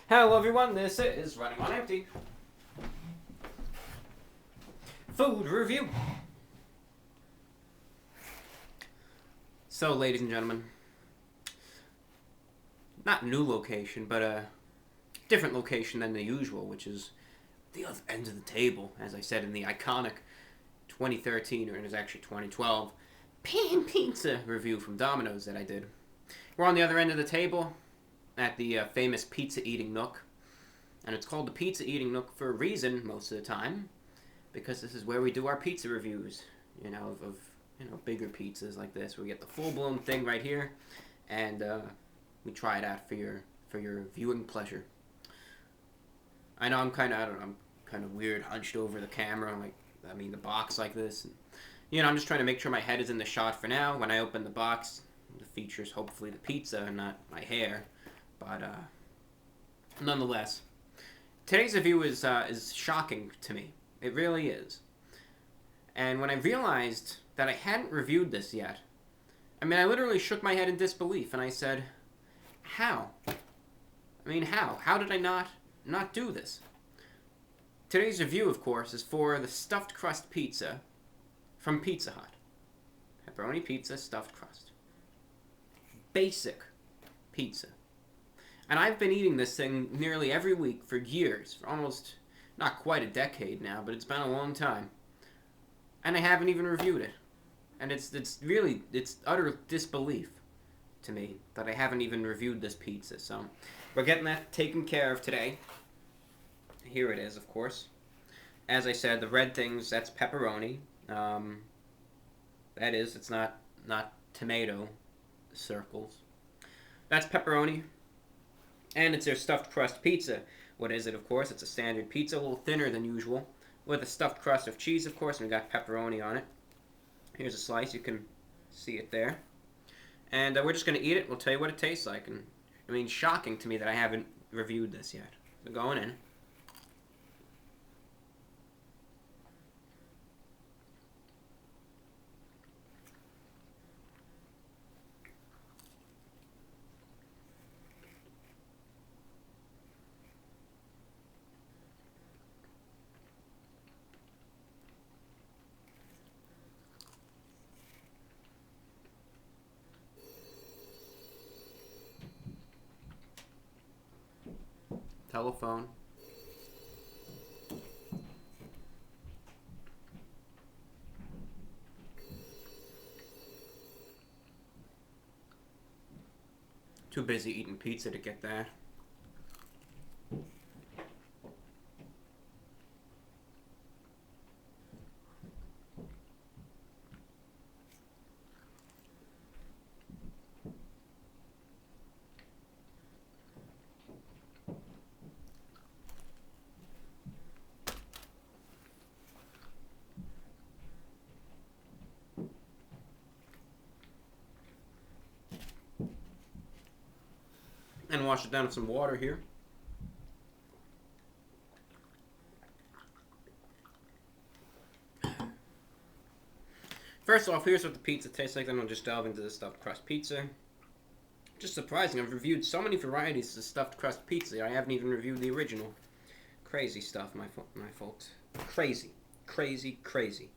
Hello everyone, this is Running on Empty. Food review. So, ladies and gentlemen, not new location, but a different location than the usual, which is the other end of the table, as I said in the iconic 2013, or it was actually 2012, Pan Pizza review from Domino's that I did. We're on the other end of the table at the famous pizza eating nook, and it's called the pizza eating nook for a reason most of the time, because this is where we do our pizza reviews, of bigger pizzas like this. We get the full-blown thing right here, and we try it out for your viewing pleasure. I know I'm kind of weird, hunched over the camera, the box like this. And, I'm just trying to make sure my head is in the shot for now. When I open the box, the features hopefully the pizza and not my hair, but nonetheless, today's review is shocking to me. It really is. And when I realized that I hadn't reviewed this yet, I literally shook my head in disbelief, and I said, how? How? How did I not do this? Today's review, of course, is for the Stuffed Crust Pizza from Pizza Hut. Pepperoni pizza, stuffed crust. Basic pizza. And I've been eating this thing nearly every week for years, for almost, not quite a decade now, but it's been a long time. And I haven't even reviewed it. And it's utter disbelief to me that I haven't even reviewed this pizza. So we're getting that taken care of today. Here it is, of course. As I said, the red things, that's pepperoni. It's not tomato circles. That's pepperoni. And it's their stuffed crust pizza. What is it, of course? It's a standard pizza, a little thinner than usual, with a stuffed crust of cheese, of course, and we got pepperoni on it. Here's a slice. You can see it there. And we're just going to eat it. We'll tell you what it tastes like. And shocking to me that I haven't reviewed this yet. So going in. Telephone. Too busy eating pizza to get that. And wash it down with some water here. First off, here's what the pizza tastes like. Then we'll just delve into the stuffed crust pizza. Just surprising, I've reviewed so many varieties of stuffed crust pizza. I haven't even reviewed the original. Crazy stuff, my folks. Crazy. Crazy, crazy.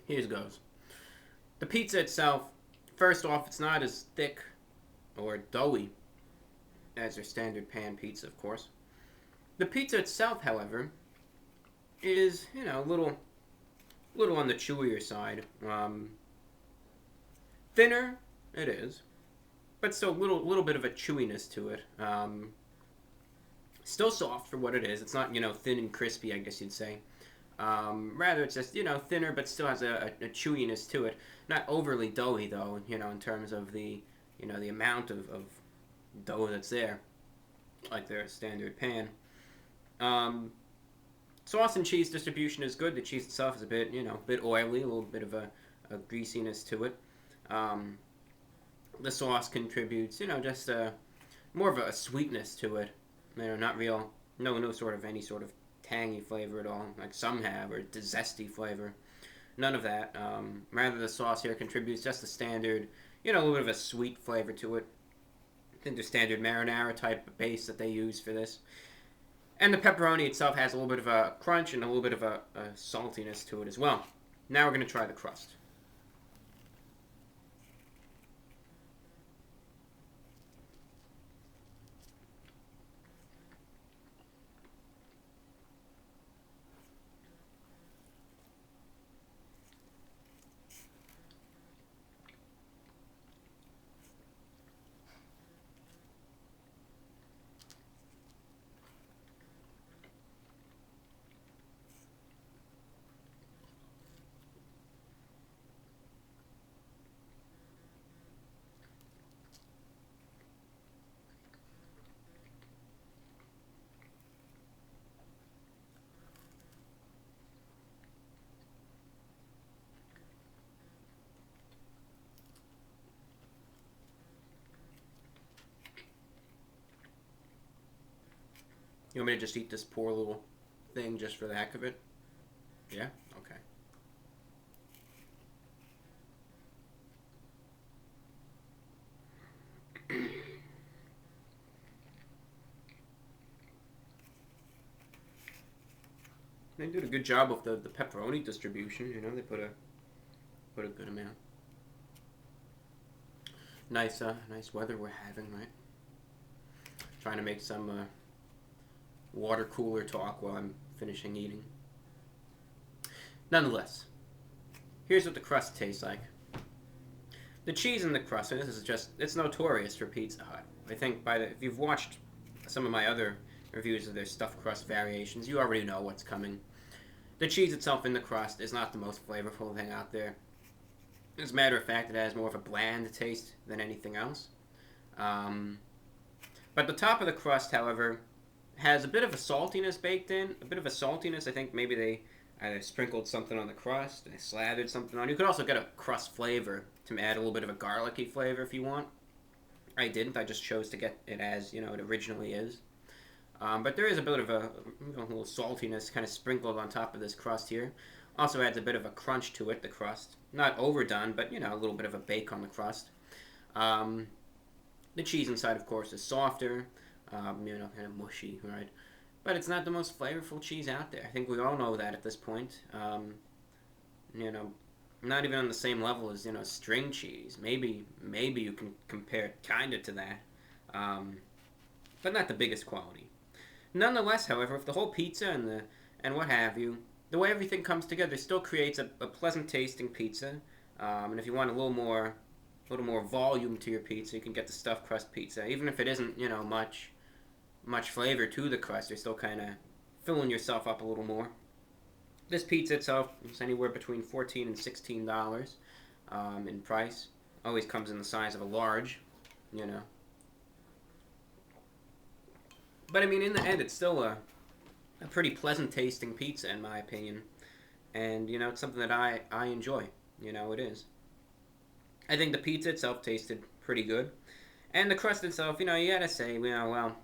Here goes. The pizza itself, first off, it's not as thick or doughy as your standard pan pizza, of course. The pizza itself, however, is, a little on the chewier side. Thinner, it is, but still a little bit of a chewiness to it. Still soft for what it is. It's not, thin and crispy, I guess you'd say. Rather, it's just, thinner, but still has a chewiness to it. Not overly doughy, though, in terms of the amount of dough that's there, like their standard pan. Sauce and cheese distribution is good. The cheese itself is a bit oily, a little bit of a greasiness to it. The sauce contributes, just more of a sweetness to it. Not real, no sort of any sort of tangy flavor at all, like some have, or zesty flavor. None of that. Rather, the sauce here contributes just the standard, a little bit of a sweet flavor to it. I think the standard marinara type base that they use for this. And the pepperoni itself has a little bit of a crunch and a little bit of a saltiness to it as well. Now we're going to try the crust. You want me to just eat this poor little thing just for the heck of it? Yeah? Okay. They did a good job with the pepperoni distribution, you know, they put a good amount. Nice weather we're having, right? Trying to make some water cooler talk while I'm finishing eating. Nonetheless, here's what the crust tastes like. The cheese in the crust, and this is just, it's notorious for Pizza Hut. I think if you've watched some of my other reviews of their stuffed crust variations, you already know what's coming. The cheese itself in the crust is not the most flavorful thing out there. As a matter of fact, it has more of a bland taste than anything else. But the top of the crust, however, has a bit of a saltiness baked in. A bit of a saltiness. I think maybe they either sprinkled something on the crust, they slathered something on. You could also get a crust flavor to add a little bit of a garlicky flavor if you want. I didn't. I just chose to get it as, it originally is. But there is a bit of a little saltiness kind of sprinkled on top of this crust here. Also adds a bit of a crunch to it, the crust. Not overdone, but, a little bit of a bake on the crust. The cheese inside, of course, is softer, kind of mushy, right? But it's not the most flavorful cheese out there. I think we all know that at this point. Not even on the same level as, string cheese. Maybe you can compare it kind of to that. But not the biggest quality. Nonetheless, however, with the whole pizza and what have you, the way everything comes together still creates a pleasant tasting pizza. And if you want a little more volume to your pizza, you can get the stuffed crust pizza. Even if it isn't, much flavor to the crust, you're still kind of filling yourself up a little more. This pizza itself is anywhere between $14 and $16 in price. Always comes in the size of a large, But I mean, in the end, it's still a pretty pleasant tasting pizza, in my opinion. And, it's something that I enjoy. It is. I think the pizza itself tasted pretty good. And the crust itself, you gotta say, well,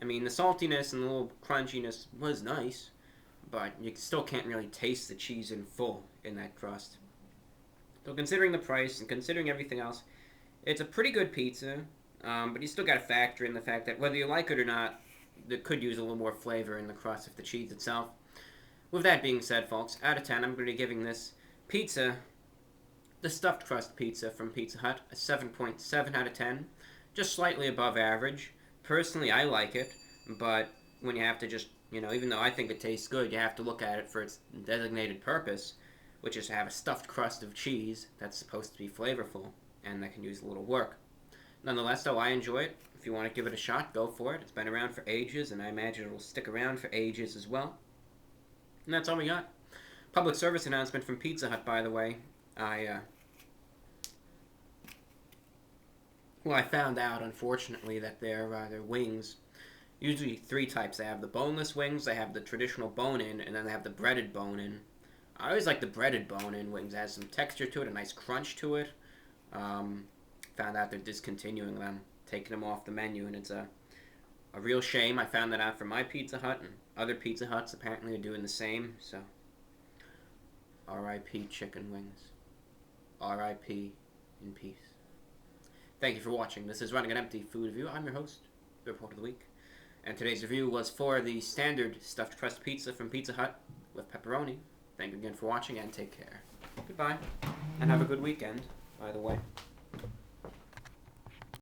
I mean, the saltiness and the little crunchiness was nice, but you still can't really taste the cheese in full in that crust. So considering the price and considering everything else, it's a pretty good pizza, but you still gotta factor in the fact that whether you like it or not, it could use a little more flavor in the crust of the cheese itself. With that being said, folks, out of 10, I'm going to be giving this pizza, the stuffed crust pizza from Pizza Hut, a 7.7 out of 10. Just slightly above average. Personally, I like it, but when you have to just, even though I think it tastes good, you have to look at it for its designated purpose, which is to have a stuffed crust of cheese that's supposed to be flavorful, and that can use a little work. Nonetheless, though, I enjoy it. If you want to give it a shot, go for it. It's been around for ages, and I imagine it will stick around for ages as well. And that's all we got. Public service announcement from Pizza Hut, by the way. I found out, unfortunately, that their wings, usually 3 types. They have the boneless wings, they have the traditional bone-in, and then they have the breaded bone-in. I always like the breaded bone-in wings. It has some texture to it, a nice crunch to it. Found out they're discontinuing them, taking them off the menu, and it's a real shame. I found that out from my Pizza Hut, and other Pizza Huts apparently are doing the same, so R.I.P. chicken wings. R.I.P. in peace. Thank you for watching. This is Running an Empty Food Review. I'm your host, the Report of the Week. And today's review was for the standard stuffed crust pizza from Pizza Hut with pepperoni. Thank you again for watching and take care. Goodbye. And have a good weekend, by the way.